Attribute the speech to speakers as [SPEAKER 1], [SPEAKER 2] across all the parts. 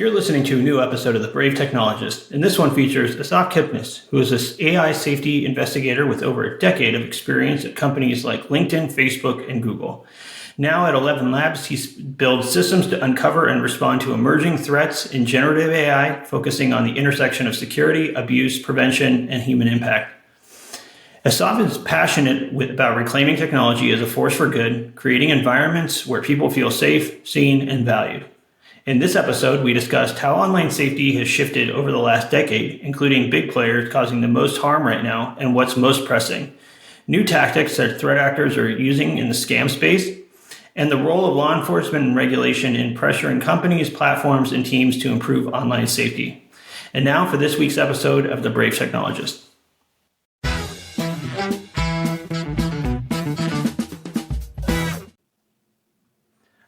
[SPEAKER 1] You're listening to a new episode of The Brave Technologist, and this one features Assaf Kipnis, who is an AI safety investigator with over a decade of experience at companies like LinkedIn, Facebook, and Google. Now at ElevenLabs, he builds systems to uncover and respond to emerging threats in generative AI, focusing on the intersection of security, abuse, prevention, and human impact. Assaf is passionate about reclaiming technology as a force for good, creating environments where people feel safe, seen, and valued. In this episode, we discussed how online safety has shifted over the last decade, including big players causing the most harm right now and what's most pressing, new tactics that threat actors are using in the scam space, and the role of law enforcement and regulation in pressuring companies, platforms, and teams to improve online safety. And now for this week's episode of The Brave Technologist.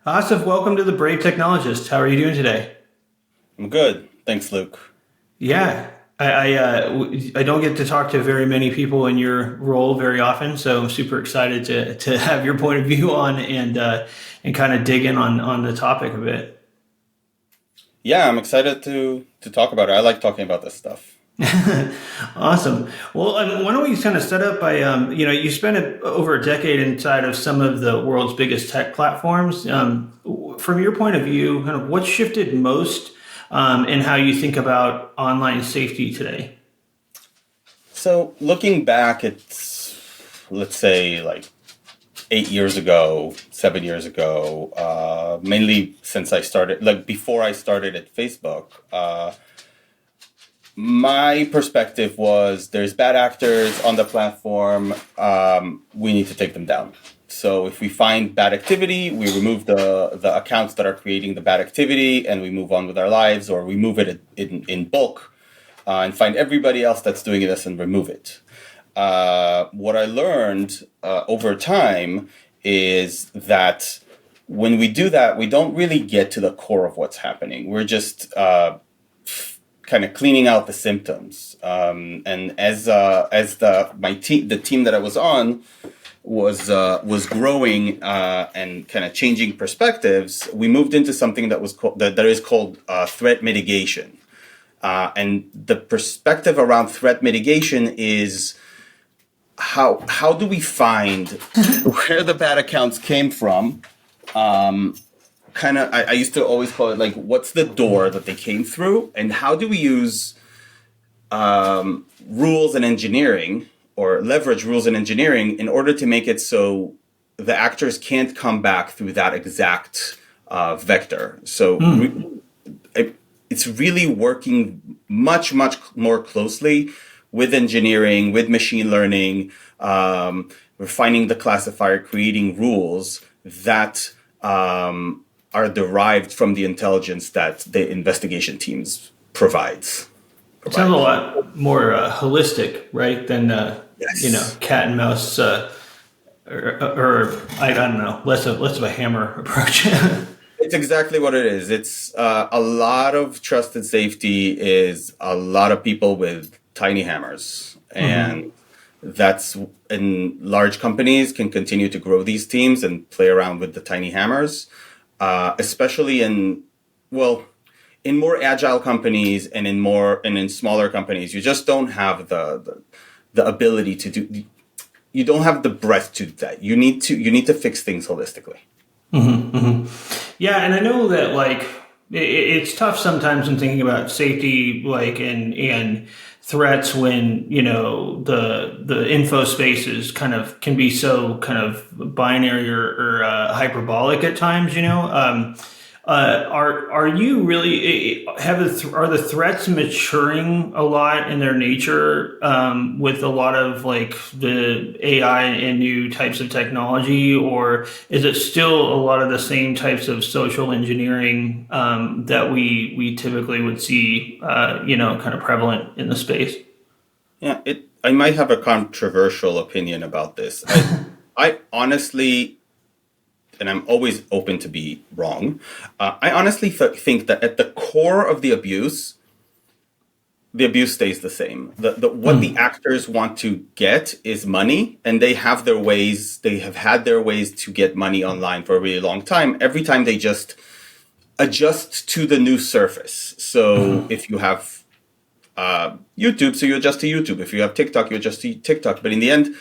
[SPEAKER 1] Assaf, welcome to The Brave Technologist. How are you doing today?
[SPEAKER 2] I'm good. Thanks, Luke.
[SPEAKER 1] Yeah, I don't get to talk to very many people in your role very often, so I'm super excited to have your point of view on and kind of dig in on the topic a bit.
[SPEAKER 2] Yeah, I'm excited to talk about it. I like talking about this stuff.
[SPEAKER 1] Awesome. Well, why don't we kind of set up by, you spent over a decade inside of some of the world's biggest tech platforms. From your point of view, kind of what shifted most in how you think about online safety today?
[SPEAKER 2] So looking back, it's, let's say, like 8 years ago, 7 years ago, mainly since I started, like before I started at Facebook, my perspective was there's bad actors on the platform. We need to take them down. So if we find bad activity, we remove the accounts that are creating the bad activity and we move on with our lives, or we move it in bulk and find everybody else that's doing this and remove it. What I learned over time is that when we do that, we don't really get to the core of what's happening. We're just kind of cleaning out the symptoms. And as the team that I was on was growing and kind of changing perspectives, we moved into something that is called threat mitigation. And the perspective around threat mitigation is how do we find where the bad accounts came from? I used to always call it like, what's the door that they came through, and how do we use rules and engineering, or leverage rules and engineering, in order to make it so the actors can't come back through that exact vector. So it's really working much, much more closely with engineering, with machine learning, refining the classifier, creating rules that are derived from the intelligence that the investigation teams provides.
[SPEAKER 1] It sounds a lot more holistic, right, than
[SPEAKER 2] Yes.
[SPEAKER 1] cat and mouse, or I don't know, less of a hammer approach.
[SPEAKER 2] It's exactly what it is. It's a lot of trusted safety is a lot of people with tiny hammers, and that's in large companies can continue to grow these teams and play around with the tiny hammers. Especially in more agile companies and in smaller companies, you just don't have the ability to do. You don't have the breadth to do that. You need to fix things holistically.
[SPEAKER 1] Mm-hmm, mm-hmm. Yeah, and I know that it's tough sometimes when thinking about safety, and threats when the info spaces can be so kind of binary or hyperbolic at times. Are you really are the threats maturing a lot in their nature with a lot of the AI and new types of technology, or is it still a lot of the same types of social engineering that we typically would see kind of prevalent in the space?
[SPEAKER 2] Yeah, I might have a controversial opinion about this. I honestly, and I'm always open to be wrong, I honestly think that at the core of the abuse stays the same. What the actors want to get is money, and they have had their ways to get money online for a really long time. Every time they just adjust to the new surface. So if you have YouTube, so you adjust to YouTube. If you have TikTok, you adjust to TikTok. But in the end,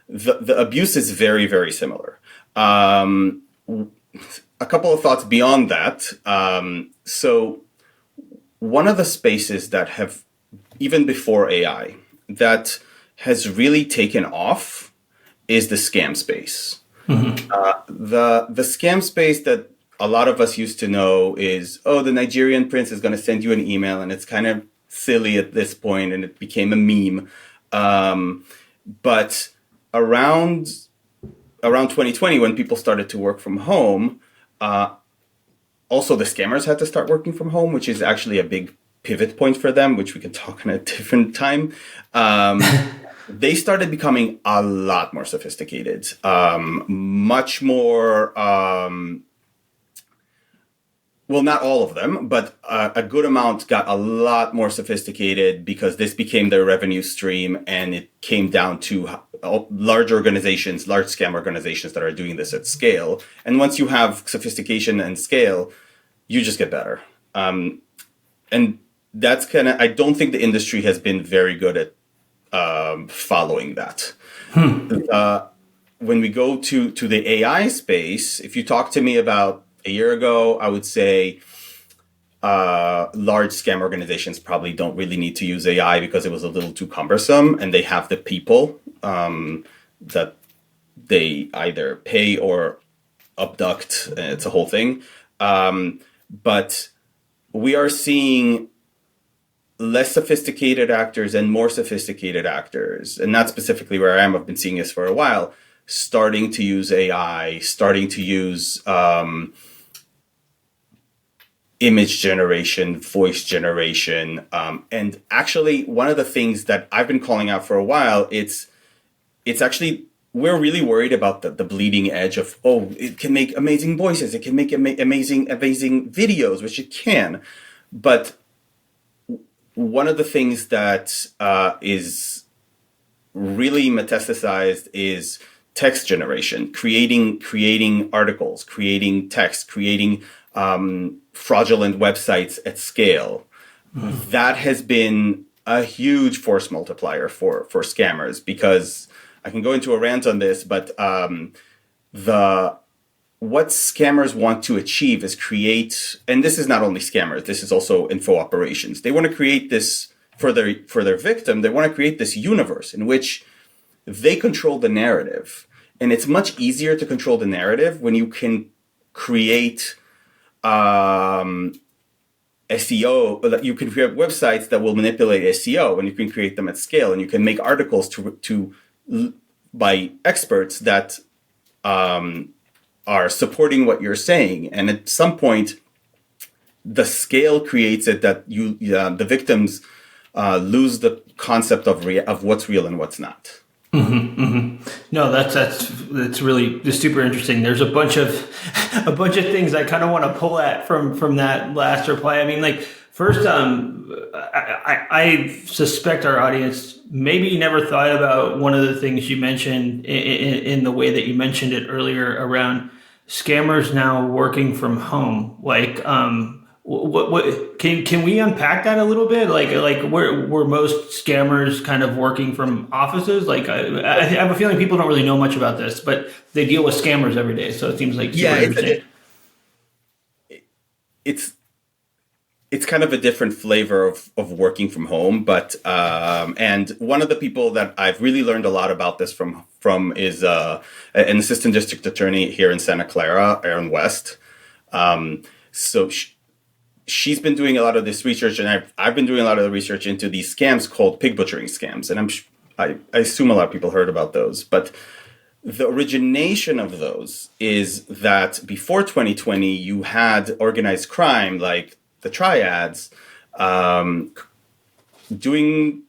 [SPEAKER 2] the abuse is very, very similar. A couple of thoughts beyond that. So one of the spaces that have, even before AI, that has really taken off is the scam space. The scam space that a lot of us used to know is, oh, the Nigerian prince is going to send you an email, and it's kind of silly at this point, and it became a meme. But around 2020, when people started to work from home, also the scammers had to start working from home, which is actually a big pivot point for them, which we can talk on a different time. They started becoming a lot more sophisticated, much more, well, not all of them, but a good amount got a lot more sophisticated because this became their revenue stream, and it came down to large organizations, large scam organizations that are doing this at scale. And once you have sophistication and scale, you just get better. And that's kind of, I don't think the industry has been very good at following that. When we go to the AI space, if you talk to me about a year ago, I would say large scam organizations probably don't really need to use AI because it was a little too cumbersome, and they have the people that they either pay or abduct. It's a whole thing. But we are seeing less sophisticated actors and more sophisticated actors, and not specifically where I am. I've been seeing this for a while, starting to use AI, starting to use image generation, voice generation. And actually, one of the things that I've been calling out for a while, it's actually, we're really worried about the bleeding edge of, oh, it can make amazing voices, it can make amazing videos, which it can. But one of the things that is really metastasized is text generation, creating articles, creating text, creating fraudulent websites at scale. That has been a huge force multiplier for scammers, because I can go into a rant on this, but what scammers want to achieve is create, and this is not only scammers, this is also info operations. They want to create this for their victim. They want to create this universe in which they control the narrative. And it's much easier to control the narrative when you can create SEO. You can create websites that will manipulate SEO, and you can create them at scale, and you can make articles by experts that are supporting what you're saying. And at some point, the scale creates it that the victims lose the concept of what's real and what's not.
[SPEAKER 1] No, that's really super interesting. There's a bunch of things I kind of want to pull at from that last reply. I mean, like, first, I suspect our audience maybe never thought about one of the things you mentioned in the way that you mentioned it earlier around scammers now working from home. Like, what can we unpack that a little bit? Like were most scammers kind of working from offices? Like, I have a feeling people don't really know much about this, but they deal with scammers every day, so it seems like super interesting.
[SPEAKER 2] It's kind of a different flavor of working from home, but and one of the people that I've really learned a lot about this from is an assistant district attorney here in Santa Clara, Erin West. So she's been doing a lot of this research, and I've been doing a lot of the research into these scams called pig butchering scams, and I assume a lot of people heard about those, but the origination of those is that before 2020, you had organized crime like the triads doing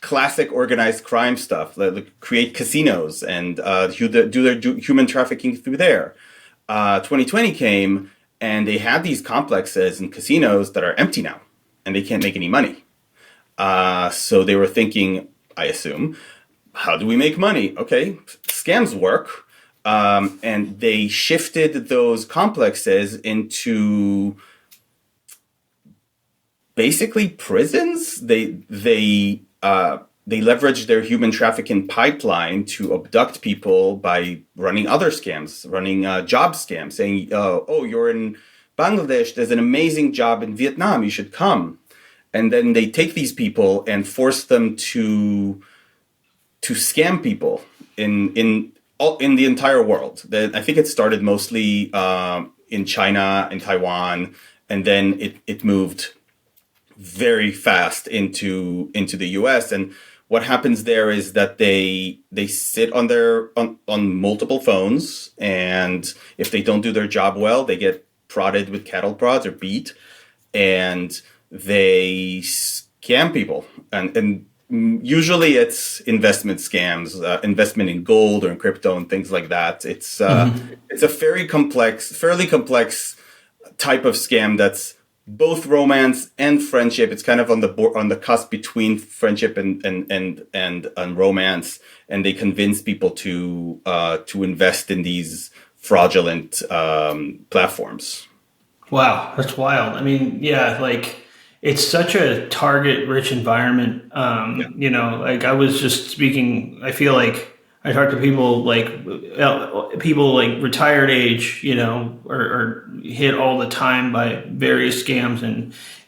[SPEAKER 2] classic organized crime stuff, like create casinos and do their human trafficking through there. 2020 came, and they had these complexes and casinos that are empty now, and they can't make any money. So they were thinking, I assume, how do we make money? Okay, scams work. And they shifted those complexes into basically prisons. They leverage their human trafficking pipeline to abduct people by running other scams, running job scams, saying, "Oh, you're in Bangladesh. There's an amazing job in Vietnam. You should come." And then they take these people and force them to scam people in the entire world. I think it started mostly in China and Taiwan, and then it moved very fast into the US. And what happens there is that they sit on multiple phones, and if they don't do their job well, they get prodded with cattle prods or beat, and they scam people. And usually it's investment scams, investment in gold or in crypto and things like that. It's a fairly complex type of scam that's both romance and friendship. It's kind of on the cusp between friendship and romance, and they convince people to invest in these fraudulent platforms.
[SPEAKER 1] Wow, that's wild. I mean, yeah, like it's such a target-rich environment. You know, like I was just speaking. I feel like I talk to people like retired age, you know, are hit all the time by various scams,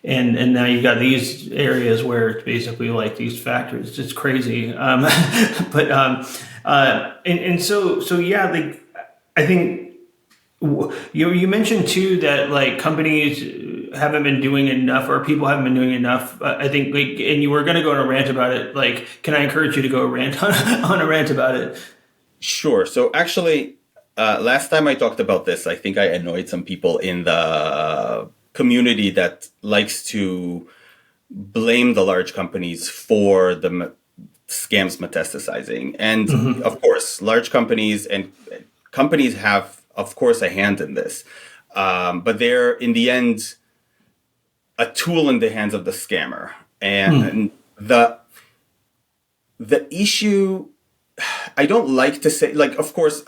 [SPEAKER 1] and now you've got these areas where it's basically like these factories. It's crazy. So yeah, like I think you mentioned too that like companies haven't been doing enough, or people haven't been doing enough. I think, like, and you were going to go on a rant about it. Like, can I encourage you to go rant on a rant about it?
[SPEAKER 2] Sure. So actually, last time I talked about this, I think I annoyed some people in the community that likes to blame the large companies for the scams metastasizing. And of course, large companies and companies have, of course, a hand in this. But they're, in the end, a tool in the hands of the scammer. And the issue, I don't like to say, like, of course,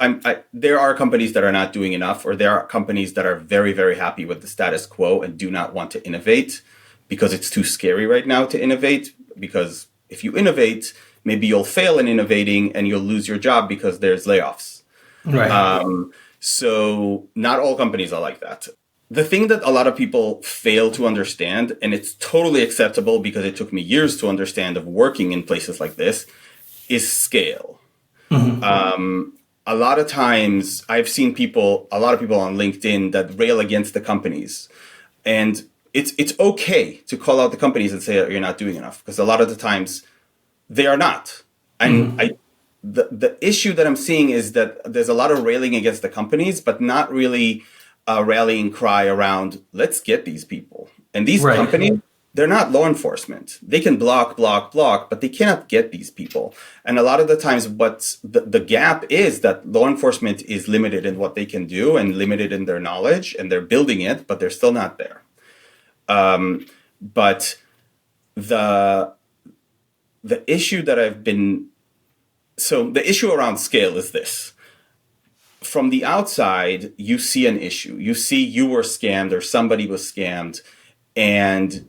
[SPEAKER 2] there are companies that are not doing enough, or there are companies that are very, very happy with the status quo and do not want to innovate because it's too scary right now to innovate. Because if you innovate, maybe you'll fail in innovating and you'll lose your job because there's layoffs.
[SPEAKER 1] Right.
[SPEAKER 2] So not all companies are like that. The thing that a lot of people fail to understand, and it's totally acceptable because it took me years to understand of working in places like this, is scale. A lot of times I've seen a lot of people on LinkedIn that rail against the companies, and it's okay to call out the companies and say that you're not doing enough, because a lot of the times they are not. And the issue that I'm seeing is that there's a lot of railing against the companies, but not really a rallying cry around, let's get these people. And these companies, they're not law enforcement. They can block, but they cannot get these people. And a lot of the times what the gap is that law enforcement is limited in what they can do and limited in their knowledge, and they're building it, but they're still not there. But the issue that the issue around scale is this. From the outside, you see an issue. You see you were scammed or somebody was scammed, and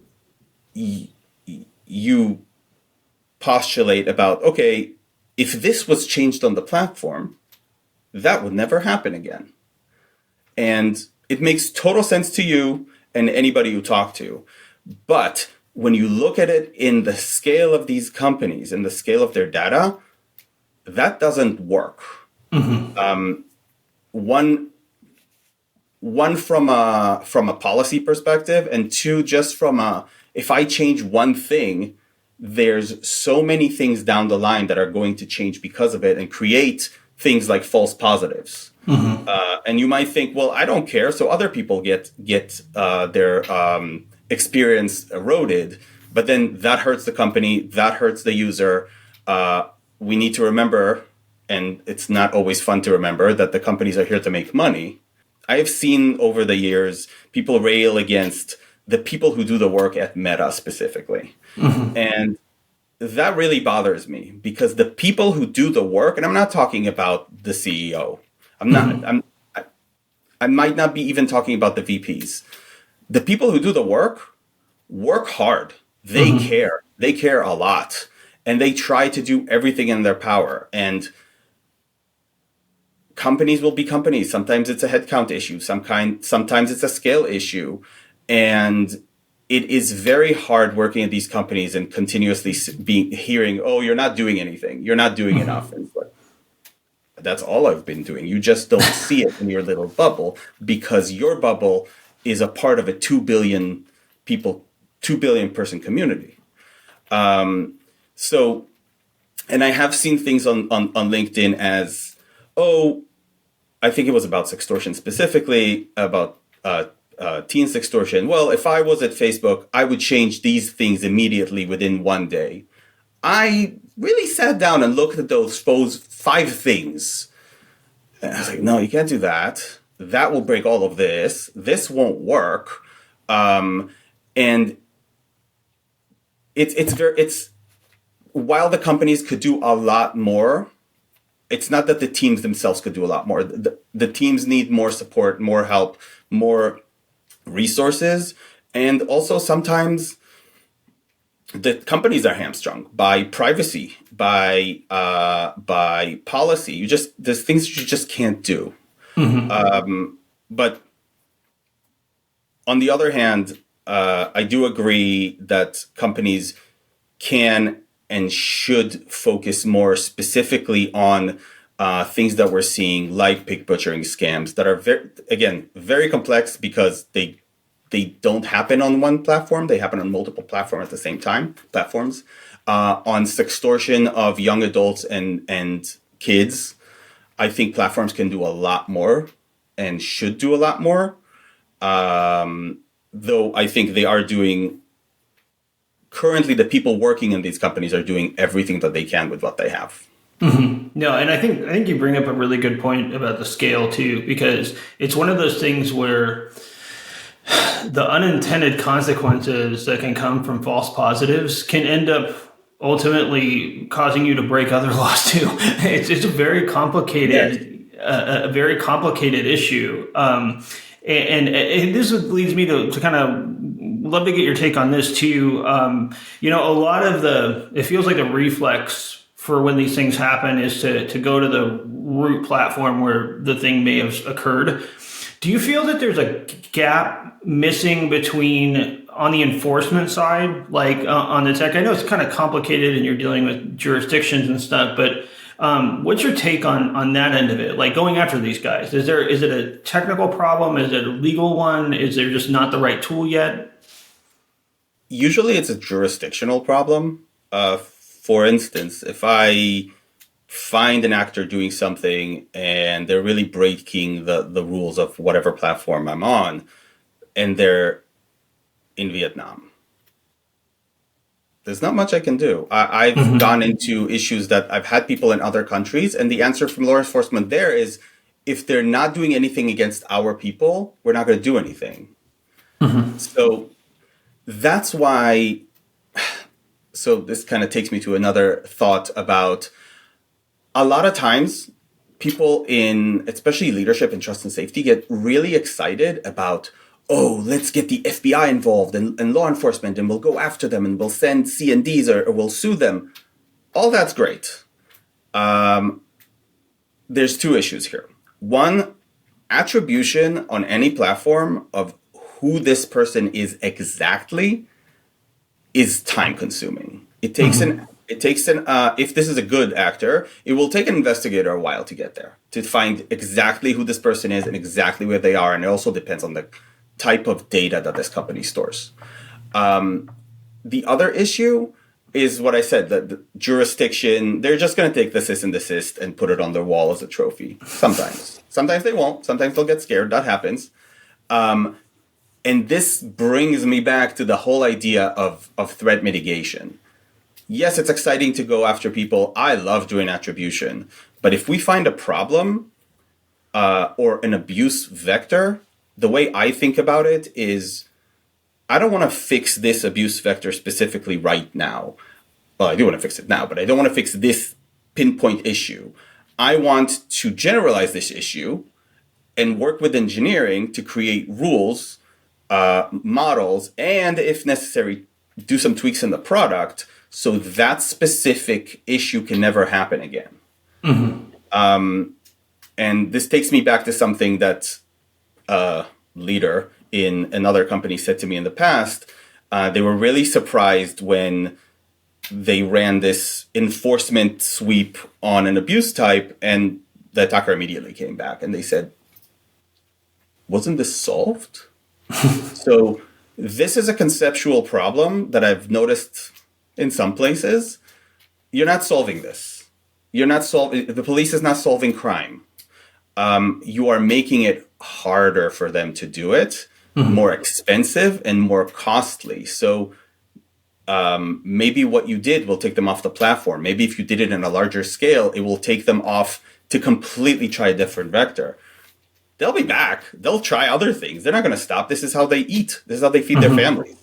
[SPEAKER 2] you postulate about, okay, if this was changed on the platform, that would never happen again. And it makes total sense to you and anybody you talk to. But when you look at it in the scale of these companies and the scale of their data, that doesn't work. One from a policy perspective, and two, just from if I change one thing, there's so many things down the line that are going to change because of it and create things like false positives. And you might think, well, I don't care, so other people get their experience eroded, but then that hurts the company, that hurts the user. We need to remember, and it's not always fun to remember, that the companies are here to make money. I have seen over the years people rail against the people who do the work at Meta specifically. And that really bothers me, because the people who do the work, and I'm not talking about the CEO, I might not be even talking about the VPs. The people who do the work work hard. They care. They care a lot. And they try to do everything in their power. And companies will be companies. Sometimes it's a headcount issue. Sometimes it's a scale issue. And it is very hard working at these companies and continuously hearing, oh, you're not doing anything. You're not doing enough. And it's like, that's all I've been doing. You just don't see it in your little bubble because your bubble is a part of a 2 billion person community. So, and I have seen things on LinkedIn as, oh, I think it was about sextortion specifically, about teen sextortion. Well, if I was at Facebook, I would change these things immediately within one day. I really sat down and looked at those 5 things. And I was like, no, you can't do that. That will break all of this. This won't work. And it's while the companies could do a lot more, it's not that the teams themselves could do a lot more. The teams need more support, more help, more resources. And also sometimes the companies are hamstrung by privacy, by policy. There's things you just can't do. But on the other hand, I do agree that companies can and should focus more specifically on things that we're seeing, like pig butchering scams that are very complex because they don't happen on one platform. They happen on multiple platforms at the same time. On sextortion of young adults and kids, I think platforms can do a lot more and should do a lot more. Though I think they are doing. Currently, the people working in these companies are doing everything that they can with what they have.
[SPEAKER 1] No, and I think you bring up a really good point about the scale too, because it's one of those things where the unintended consequences that can come from false positives can end up ultimately causing you to break other laws too. It's a very complicated, a very complicated issue. And this leads me to kind of love to get your take on this too. A lot of it feels like the reflex for when these things happen is to go to the root platform where the thing may have occurred. Do you feel that there's a gap missing between on the enforcement side, like on the tech? I know it's kind of complicated and you're dealing with jurisdictions and stuff, but what's your take on that end of it? Like going after these guys, is it a technical problem? Is it a legal one? Is there just not the right tool yet?
[SPEAKER 2] Usually it's a jurisdictional problem. For instance, if I find an actor doing something and they're really breaking the rules of whatever platform I'm on, and they're in Vietnam, there's not much I can do. I've gone into issues that I've had people in other countries, and the answer from law enforcement there is, if they're not doing anything against our people, we're not going to do anything. So that's why. So this kind of takes me to another thought about a lot of times people in, especially leadership and trust and safety, get really excited about, oh, let's get the FBI involved and law enforcement, and we'll go after them and we'll send C&Ds or we'll sue them. All that's great. There's 2 issues here. One, attribution on any platform of who this person is exactly is time consuming. It takes if this is a good actor, it will take an investigator a while to get there, to find exactly who this person is and exactly where they are. And it also depends on the type of data that this company stores. The other issue is what I said, that the jurisdiction, they're just going to take the cease and desist and put it on their wall as a trophy. Sometimes they won't. Sometimes they'll get scared. That happens. And this brings me back to the whole idea of threat mitigation. Yes, it's exciting to go after people. I love doing attribution. But if we find a problem or an abuse vector, the way I think about it is, I don't want to fix this abuse vector specifically right now. Well, I do want to fix it now, but I don't want to fix this pinpoint issue. I want to generalize this issue and work with engineering to create rules models, and if necessary, do some tweaks in the product so that specific issue can never happen again. And this takes me back to something that a leader in another company said to me in the past. They were really surprised when they ran this enforcement sweep on an abuse type, and the attacker immediately came back and they said, wasn't this solved? So this is a conceptual problem that I've noticed in some places. You're not solving this. The police is not solving crime. You are making it harder for them to do it, more expensive and more costly. So maybe what you did will take them off the platform. Maybe if you did it in a larger scale, it will take them off to completely try a different vector. They'll be back. They'll try other things. They're not going to stop. This is how they eat. This is how they feed their families.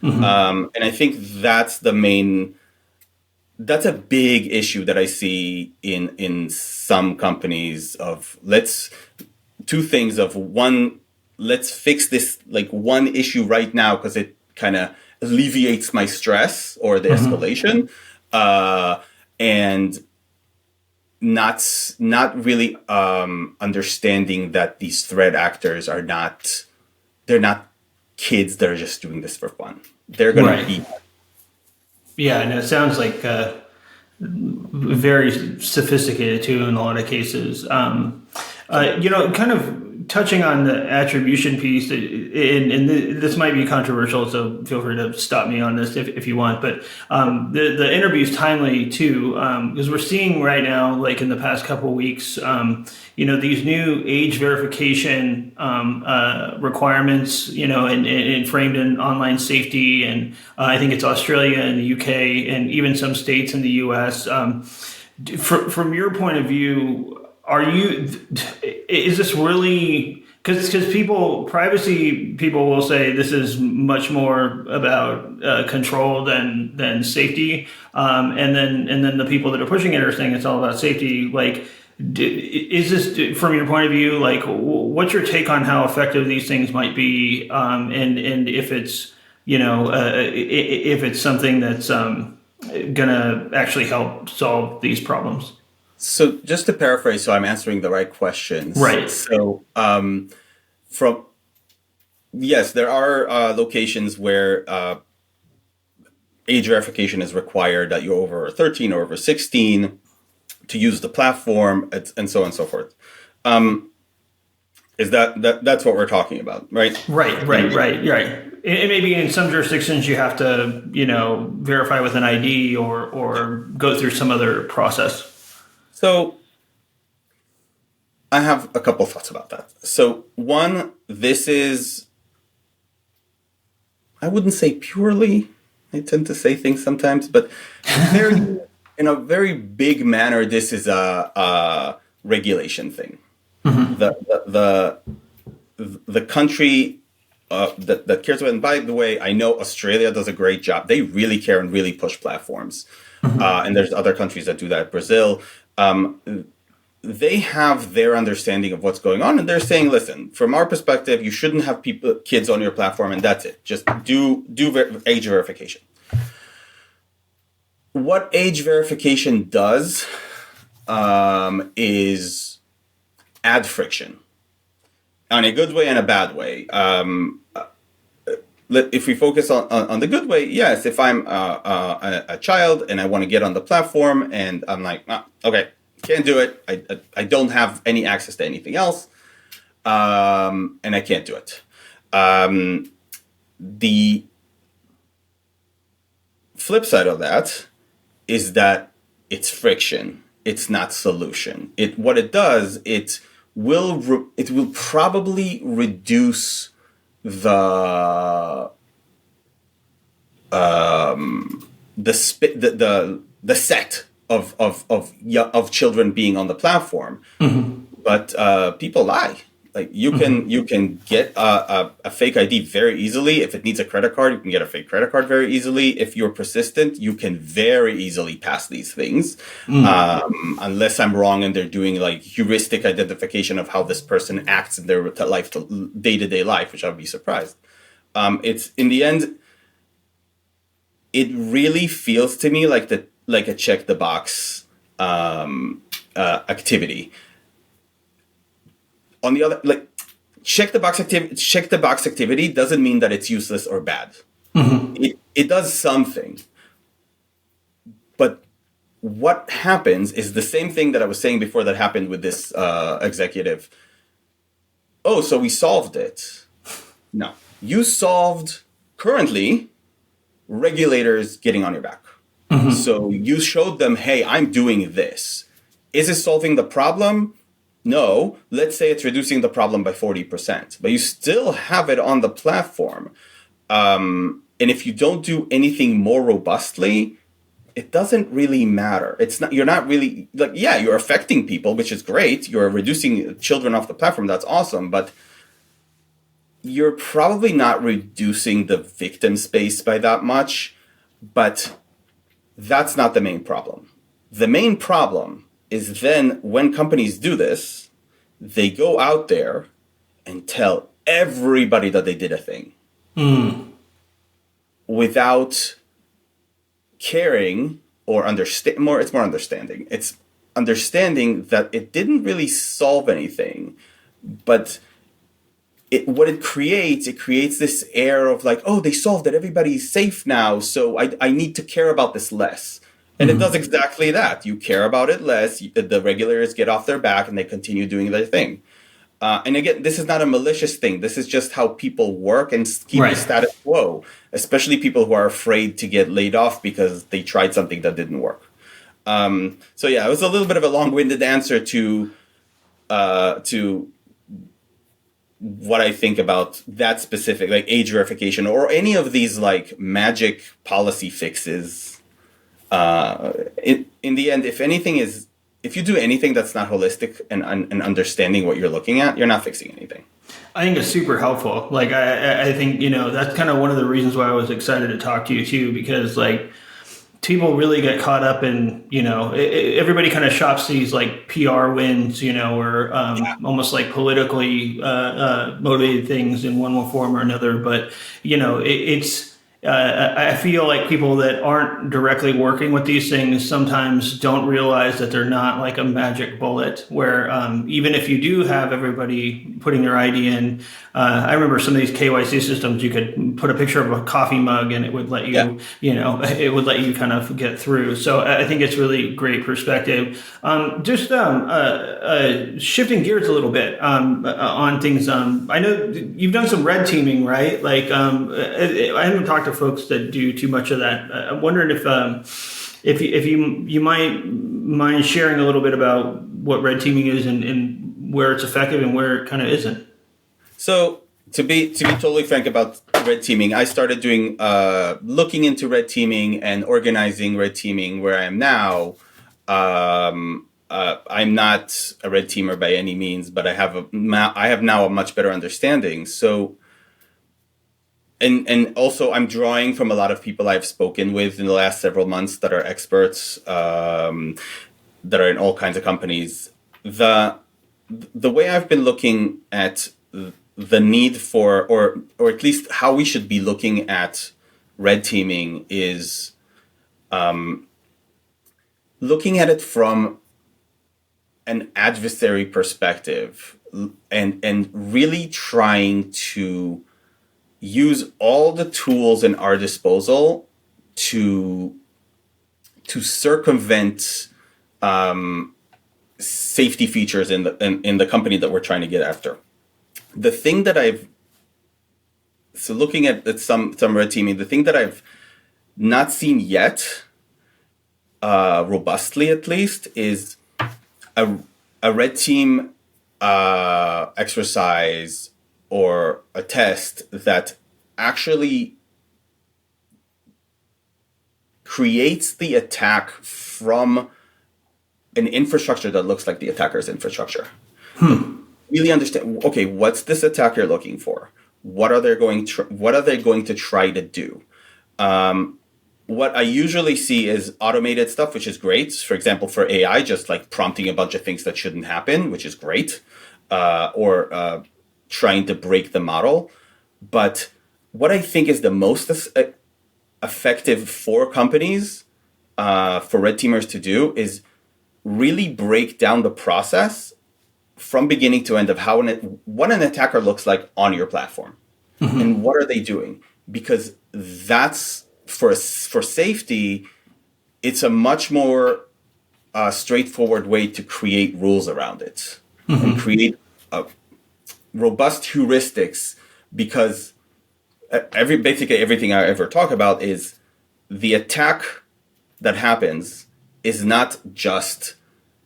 [SPEAKER 2] And I think that's a big issue that I see in some companies of two things of one, let's fix this like one issue right now because it kind of alleviates my stress or the escalation, and not really understanding that these threat actors they're not kids that are just doing this for fun. They're going to be.
[SPEAKER 1] Yeah, and it sounds like very sophisticated too in a lot of cases. Kind of touching on the attribution piece, and this might be controversial, so feel free to stop me on this if you want. But the interview is timely too, because we're seeing right now, like in the past couple of weeks, these new age verification requirements, and framed in online safety, and I think it's Australia and the UK and even some states in the US. From your point of view, is this really, because privacy people will say this is much more about control than safety, and then the people that are pushing it are saying it's all about safety. Like, is this, from your point of view, like, what's your take on how effective these things might be, and if it's if it's something that's gonna actually help solve these problems?
[SPEAKER 2] So just to paraphrase, so I'm answering the right questions.
[SPEAKER 1] Right.
[SPEAKER 2] So yes, there are locations where age verification is required, that you're over 13 or over 16 to use the platform, and so on and so forth. Is that's what we're talking about, right? Right.
[SPEAKER 1] And maybe in some jurisdictions you have to, verify with an ID or go through some other process.
[SPEAKER 2] So I have a couple of thoughts about that. So one, this is, I wouldn't say purely, I tend to say things sometimes, but in a very big manner, this is a regulation thing. The country that cares about it, and by the way, I know Australia does a great job. They really care and really push platforms. And there's other countries that do that, Brazil. They have their understanding of what's going on, and they're saying, listen, from our perspective, you shouldn't have kids on your platform, and that's it. Just do age verification. What age verification does is add friction, on a good way and a bad way. If we focus on the good way, yes, if I'm a child and I want to get on the platform and I'm like, okay, can't do it. I don't have any access to anything else, and I can't do it. The flip side of that is that it's friction. It's not solution. What it does, it will probably reduce the set of children being on the platform, but people lie. Like you can get a fake ID very easily. If it needs a credit card, you can get a fake credit card very easily. If you're persistent, you can very easily pass these things, unless I'm wrong and they're doing like heuristic identification of how this person acts in their day-to-day life, which I'd be surprised. It's in the end, it really feels to me like a check the box activity. On the other, like check the box activity doesn't mean that it's useless or bad. It does something, but what happens is the same thing that I was saying before that happened with this executive. Oh, so we solved it. No, you solved currently regulators getting on your back. So you showed them, hey, I'm doing this. Is it solving the problem? No. Let's say it's reducing the problem by 40%, but you still have it on the platform. And if you don't do anything more robustly, it doesn't really matter. You're not really like, yeah, you're affecting people, which is great. You're reducing children off the platform. That's awesome. But you're probably not reducing the victim space by that much. But that's not the main problem. The main problem is then when companies do this, they go out there and tell everybody that they did a thing without caring or it's more understanding. It's understanding that it didn't really solve anything, but it creates this air of like, oh, they solved it, everybody's safe now, so I need to care about this less. And it does exactly that. You care about it less, the regulators get off their back and they continue doing their thing. And again, this is not a malicious thing. This is just how people work and keep the status quo, especially people who are afraid to get laid off because they tried something that didn't work. So yeah, it was a little bit of a long-winded answer to what I think about that specific, like age verification or any of these like magic policy fixes. In the end, if you do anything that's not holistic and understanding what you're looking at, you're not fixing anything.
[SPEAKER 1] I think it's super helpful. Like, I think, that's kind of one of the reasons why I was excited to talk to you too, because like people really get caught up in, everybody kind of shops these like PR wins, or almost like politically motivated things in one form or another. But, I feel like people that aren't directly working with these things sometimes don't realize that they're not like a magic bullet where even if you do have everybody putting their ID in, I remember some of these KYC systems, you could put a picture of a coffee mug and it would let you, it would let you kind of get through. So I think it's really great perspective. Just shifting gears a little bit on things. I know you've done some red teaming, right? Like I haven't talked to folks that do too much of that. I'm wondering if you might mind sharing a little bit about what red teaming is and where it's effective and where it kind of isn't. So
[SPEAKER 2] to be totally frank about red teaming, I started doing looking into red teaming and organizing red teaming where I am now. I'm not a red teamer by any means, but I have now a much better understanding. So. And also, I'm drawing from a lot of people I've spoken with in the last several months that are experts, that are in all kinds of companies. The way I've been looking at the need for, or at least how we should be looking at red teaming is looking at it from an adversary perspective and really trying to use all the tools in our disposal to circumvent safety features in the company that we're trying to get after. The thing that looking at some red teaming, the thing that I've not seen yet, robustly at least, is a red team exercise or a test that actually creates the attack from an infrastructure that looks like the attacker's infrastructure. Really understand, okay, what's this attacker looking for? What are they going to try to do? What I usually see is automated stuff, which is great. For example, for AI, just like prompting a bunch of things that shouldn't happen, which is great. Or trying to break the model. But what I think is the most effective for companies, for red teamers to do, is really break down the process from beginning to end of what an attacker looks like on your platform, and what are they doing, because that's for safety. It's a much more straightforward way to create rules around it and create robust heuristics, because basically everything I ever talk about is the attack that happens is not just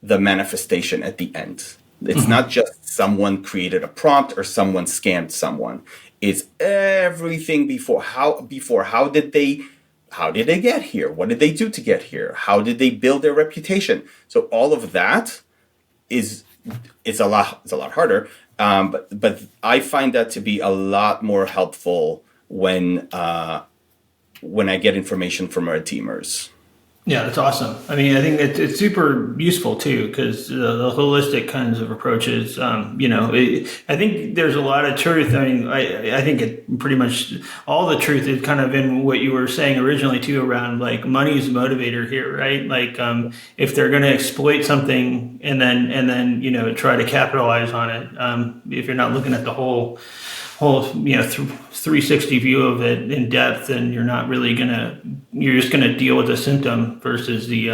[SPEAKER 2] the manifestation at the end. It's not just someone created a prompt or someone scammed someone. It's everything before. How did they get here? What did they do to get here? How did they build their reputation? So all of that is a lot harder. But I find that to be a lot more helpful when I get information from our teamers.
[SPEAKER 1] Yeah, that's awesome. I mean, I think it's super useful too, because the holistic kinds of approaches, I think there's a lot of truth. I mean, I think it pretty much all the truth is kind of in what you were saying originally too, around like money's the motivator here, right? Like, if they're going to exploit something and then try to capitalize on it, if you're not looking at the whole 360 view of it in depth, and you're just gonna deal with the symptom versus the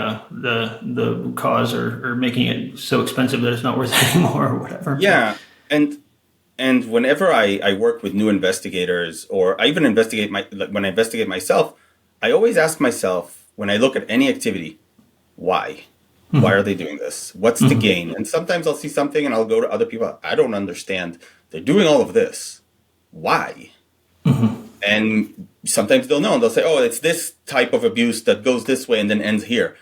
[SPEAKER 1] cause, or making it so expensive that it's not worth it anymore or whatever.
[SPEAKER 2] Yeah, and whenever I work with new investigators, or I even when I investigate myself, I always ask myself, when I look at any activity, why? Why are they doing this? What's the gain? And sometimes I'll see something and I'll go to other people. I don't understand. They're doing all of this. Why? And sometimes they'll know, and they'll say, oh, it's this type of abuse that goes this way and then ends here.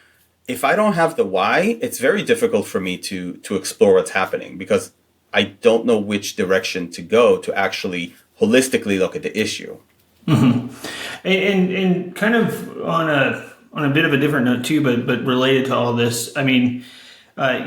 [SPEAKER 2] If I don't have the why, it's very difficult for me to explore what's happening, because I don't know which direction to go to actually holistically look at the issue.
[SPEAKER 1] And kind of on a bit of a different note too, but related to all this, I mean,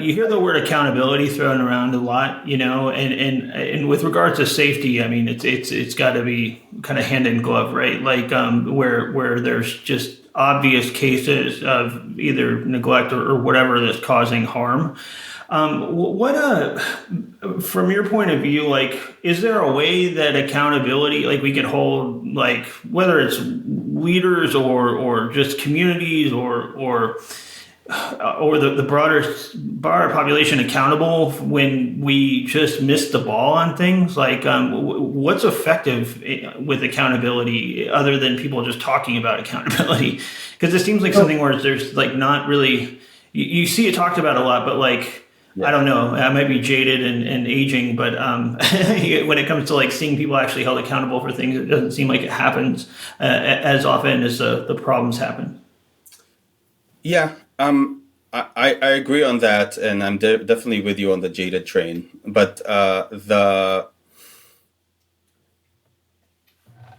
[SPEAKER 1] you hear the word accountability thrown around a lot, and with regards to safety, I mean, it's got to be kind of hand in glove, right? Like, where there's just obvious cases of either neglect or whatever that's causing harm. From your point of view, like, is there a way that accountability, like, we could hold, like, whether it's leaders or just communities or the broader population accountable when we just miss the ball on things? Like, what's effective with accountability other than people just talking about accountability? Because it seems like something where there's like not really, you see it talked about a lot, but like, I don't know, I might be jaded and aging, but when it comes to like seeing people actually held accountable for things, it doesn't seem like it happens as often as the problems happen.
[SPEAKER 2] Yeah. I agree on that, and I'm definitely with you on the jaded train. But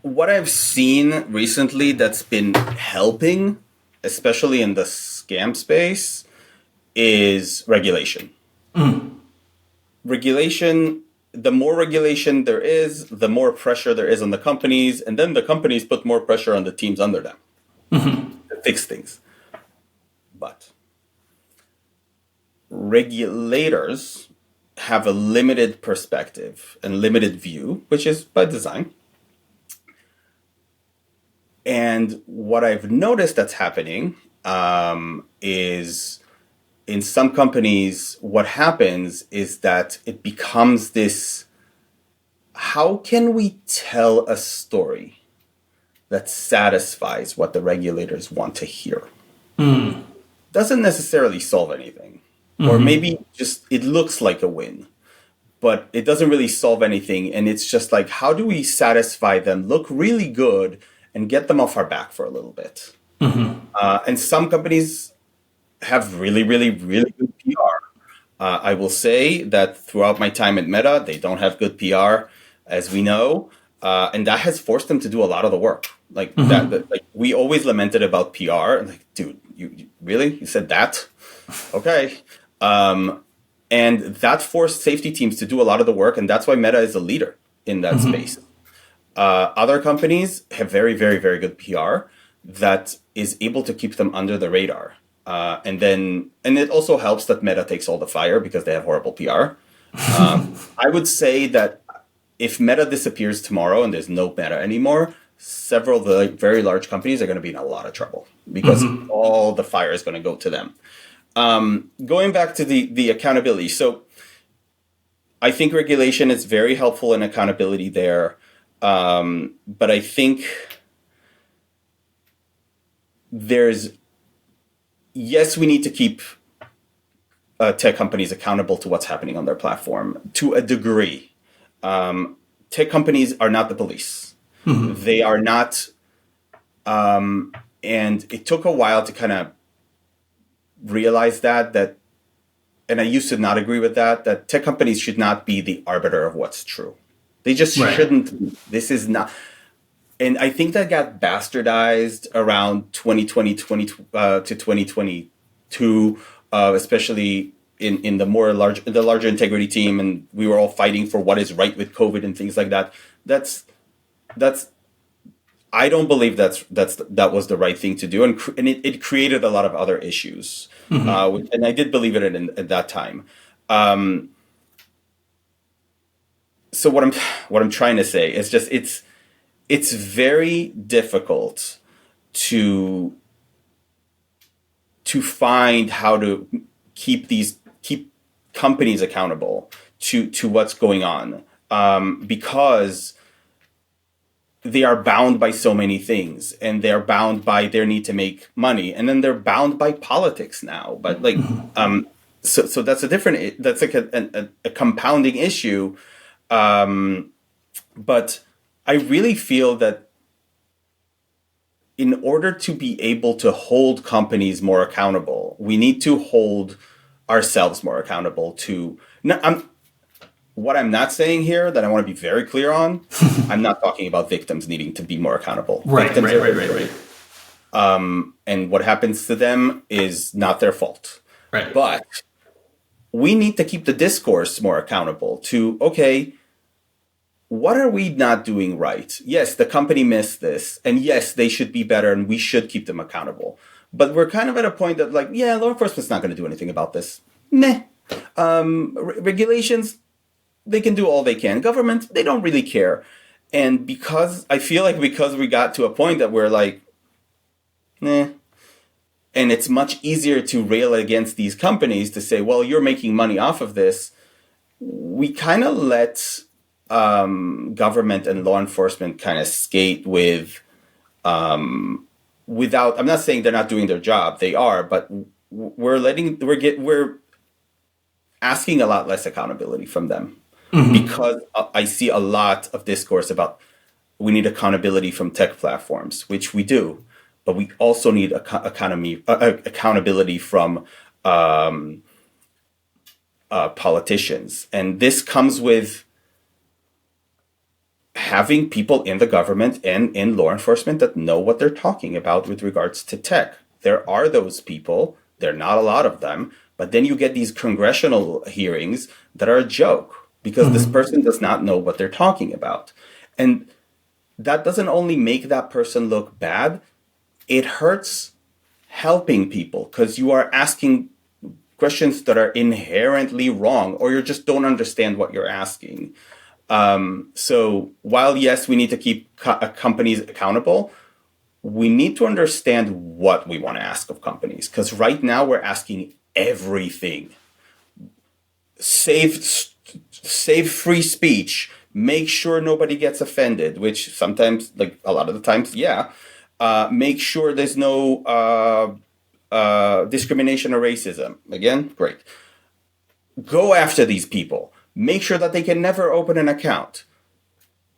[SPEAKER 2] what I've seen recently that's been helping, especially in the scam space, is regulation. Regulation. The more regulation there is, the more pressure there is on the companies, and then the companies put more pressure on the teams under them to fix things. But regulators have a limited perspective and limited view, which is by design. And what I've noticed that's happening is in some companies, what happens is that it becomes this, how can we tell a story that satisfies what the regulators want to hear? Doesn't necessarily solve anything. Or maybe just it looks like a win, but it doesn't really solve anything. And it's just like, how do we satisfy them, look really good, and get them off our back for a little bit? And some companies have really, really, really good PR. I will say that throughout my time at Meta, they don't have good PR, as we know. And that has forced them to do a lot of the work. Like like we always lamented about PR. And like, dude, you really? You said that? Okay. And that forced safety teams to do a lot of the work. And that's why Meta is a leader in that space. Other companies have very, very, very good PR that is able to keep them under the radar. And it also helps that Meta takes all the fire because they have horrible PR. I would say that if Meta disappears tomorrow and there's no Meta anymore, several of the very large companies are going to be in a lot of trouble because all the fire is going to go to them. Going back to the accountability. So I think regulation is very helpful in accountability there. But I think yes, we need to keep tech companies accountable to what's happening on their platform to a degree. Tech companies are not the police. They are not. And it took a while to kind of realize that, and I used to not agree with that tech companies should not be the arbiter of what's true. They just shouldn't. This is not. And I think that got bastardized around 2020 to 2022, especially in the larger integrity team, and we were all fighting for what is right with COVID and things like that. That's I don't believe that was the right thing to do, and it created a lot of other issues, and I did believe it at that time. So what I'm trying to say is just it's very difficult to find how to keep companies accountable to what's going on, because they are bound by so many things, and they're bound by their need to make money, and then they're bound by politics now. But so that's like a compounding issue. But I really feel that in order to be able to hold companies more accountable, we need to hold ourselves more accountable to. What I'm not saying here, that I want to be very clear on, I'm not talking about victims needing to be more accountable.
[SPEAKER 1] Right.
[SPEAKER 2] And what happens to them is not their fault.
[SPEAKER 1] Right.
[SPEAKER 2] But we need to keep the discourse more accountable to, okay, what are we not doing right? Yes, the company missed this, and yes, they should be better, and we should keep them accountable. But we're kind of at a point that, law enforcement's not going to do anything about this. Meh. Regulations, they can do all they can. Government, they don't really care. And because we got to a point that we're like, and it's much easier to rail against these companies to say, well, you're making money off of this. We kind of let government and law enforcement kind of skate with, without, I'm not saying they're not doing their job. They are, but we're asking a lot less accountability from them. Because I see a lot of discourse about we need accountability from tech platforms, which we do, but we also need accountability from politicians. And this comes with having people in the government and in law enforcement that know what they're talking about with regards to tech. There are those people, there are not a lot of them, but then you get these congressional hearings that are a joke. Because this person does not know what they're talking about. And that doesn't only make that person look bad, it hurts helping people because you are asking questions that are inherently wrong, or you just don't understand what you're asking. So while, yes, we need to keep companies accountable, we need to understand what we want to ask of companies. Because right now we're asking everything. Save free speech, make sure nobody gets offended, which sometimes, a lot of the times, make sure there's no discrimination or racism. Again, great. Go after these people. Make sure that they can never open an account.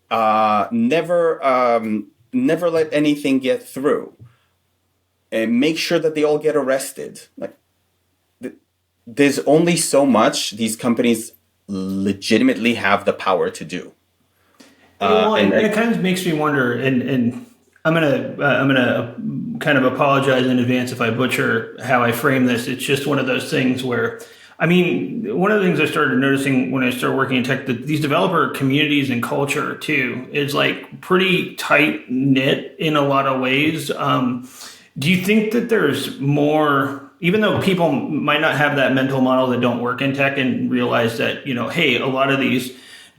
[SPEAKER 2] Never let anything get through. And make sure that they all get arrested. There's only so much these companies legitimately have the power to do.
[SPEAKER 1] And it kind of makes me wonder, and I'm gonna kind of apologize in advance if I butcher how I frame this. It's just one of those things where I mean, one of the things I started noticing when I started working in tech, that these developer communities and culture too is like pretty tight knit in a lot of ways. Do you think that there's more, even though people might not have that mental model that don't work in tech and realize that, hey, a lot of these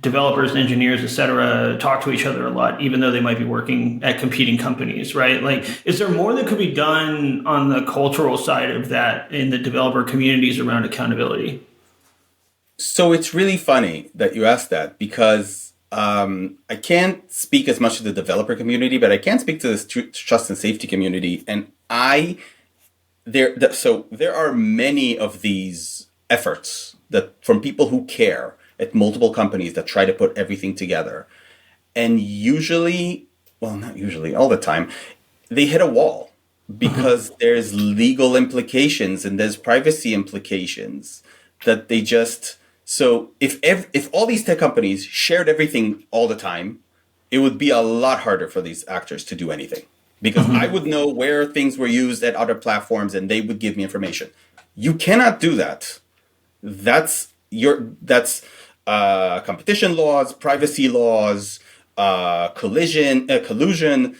[SPEAKER 1] developers, engineers, et cetera, talk to each other a lot, even though they might be working at competing companies, right? Like, is there more that could be done on the cultural side of that in the developer communities around accountability?
[SPEAKER 2] So it's really funny that you asked that because I can't speak as much to the developer community, but I can speak to this trust and safety community. And so there are many of these efforts that from people who care at multiple companies that try to put everything together. And usually, well, not usually, all the time, they hit a wall because there's legal implications and there's privacy implications that they just. So if all these tech companies shared everything all the time, it would be a lot harder for these actors to do anything because I would know where things were used at other platforms and they would give me information. You cannot do that. That's competition laws, privacy laws, collusion. You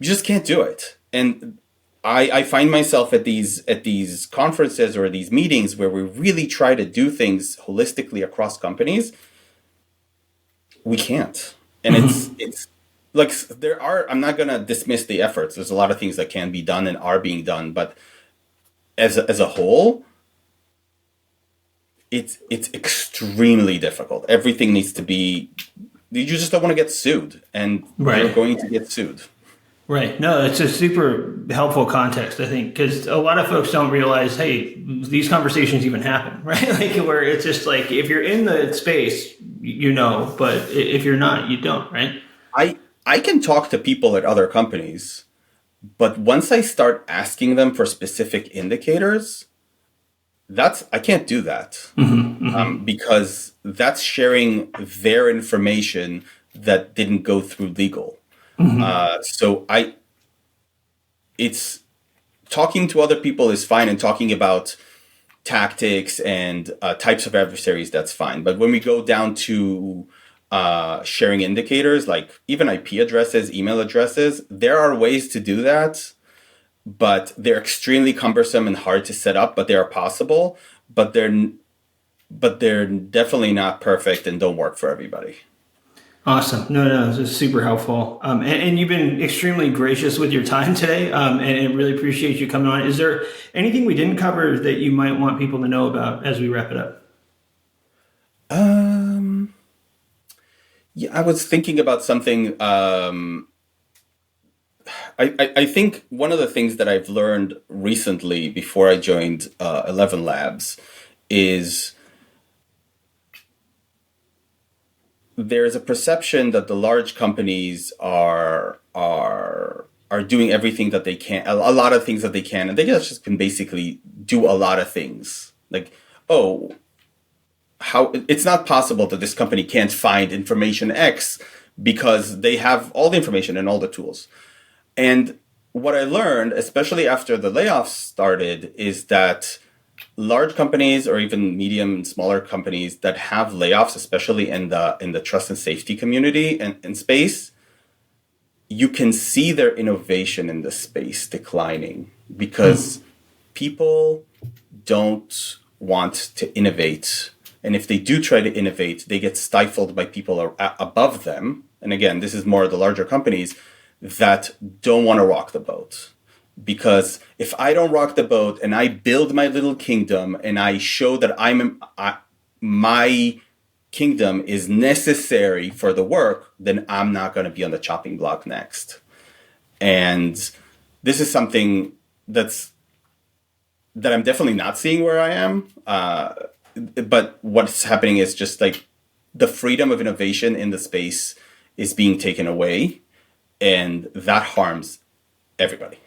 [SPEAKER 2] just can't do it. And I find myself at these conferences or these meetings where we really try to do things holistically across companies. We can't. And it's like I'm not gonna dismiss the efforts. There's a lot of things that can be done and are being done, but as a whole, it's extremely difficult. Everything needs to be. You just don't want to get sued, and you're
[SPEAKER 1] Right.
[SPEAKER 2] going to get sued.
[SPEAKER 1] Right. No, it's a super helpful context, I think, because a lot of folks don't realize, hey, these conversations even happen, right? Like where it's just like if you're in the space, but if you're not, you don't, right?
[SPEAKER 2] I can talk to people at other companies, but once I start asking them for specific indicators, I can't do that because that's sharing their information that didn't go through legal. So it's talking to other people is fine, and talking about tactics and types of adversaries, that's fine. But when we go down to sharing indicators like even IP addresses, email addresses, there are ways to do that, but they're extremely cumbersome and hard to set up. But they are possible. But they're definitely not perfect and don't work for everybody.
[SPEAKER 1] Awesome. No, this is super helpful. And you've been extremely gracious with your time today. And I really appreciate you coming on. Is there anything we didn't cover that you might want people to know about as we wrap it up?
[SPEAKER 2] Um, yeah, I was thinking about something. I think one of the things that I've learned recently before I joined ElevenLabs is there's a perception that the large companies are doing everything that they can, a lot of things that they can, and they just can basically do a lot of things. Like, oh, how it's not possible that this company can't find information X because they have all the information and all the tools. And what I learned, especially after the layoffs started, is that large companies or even medium and smaller companies that have layoffs, especially in the trust and safety community and space, you can see their innovation in the space declining because people don't want to innovate. And if they do try to innovate, they get stifled by people above them. And again, this is more the larger companies that don't want to rock the boat. Because if I don't rock the boat and I build my little kingdom and I show that my kingdom is necessary for the work, then I'm not going to be on the chopping block next. And this is something that I'm definitely not seeing where I am. But what's happening is just like the freedom of innovation in the space is being taken away, and that harms everybody.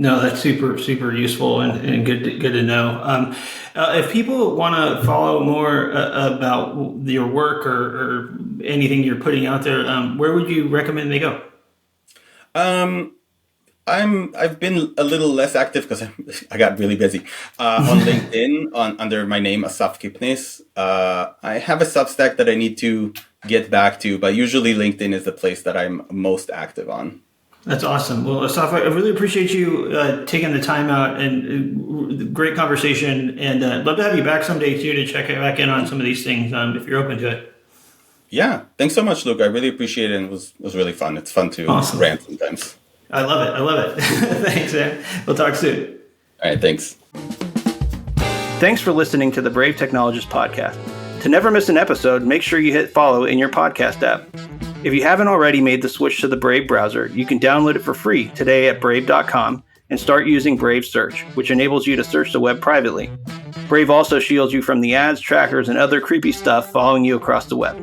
[SPEAKER 1] No, that's super, super useful and good to know. If people want to follow more about your work or anything you're putting out there, where would you recommend they go?
[SPEAKER 2] Um, I've been a little less active because I got really busy on LinkedIn under my name Assaf Kipnis. I have a Substack that I need to get back to, but usually LinkedIn is the place that I'm most active on.
[SPEAKER 1] That's awesome. Well, Assaf, I really appreciate you taking the time out, and great conversation. And I'd love to have you back someday too to check back in on some of these things if you're open to it.
[SPEAKER 2] Yeah, thanks so much, Luke. I really appreciate it. And it was really fun. It's fun to rant sometimes.
[SPEAKER 1] I love it. Thanks, man. We'll talk soon.
[SPEAKER 2] All right, thanks.
[SPEAKER 1] Thanks for listening to the Brave Technologist podcast. To never miss an episode, make sure you hit follow in your podcast app. If you haven't already made the switch to the Brave browser, you can download it for free today at brave.com and start using Brave Search, which enables you to search the web privately. Brave also shields you from the ads, trackers, and other creepy stuff following you across the web.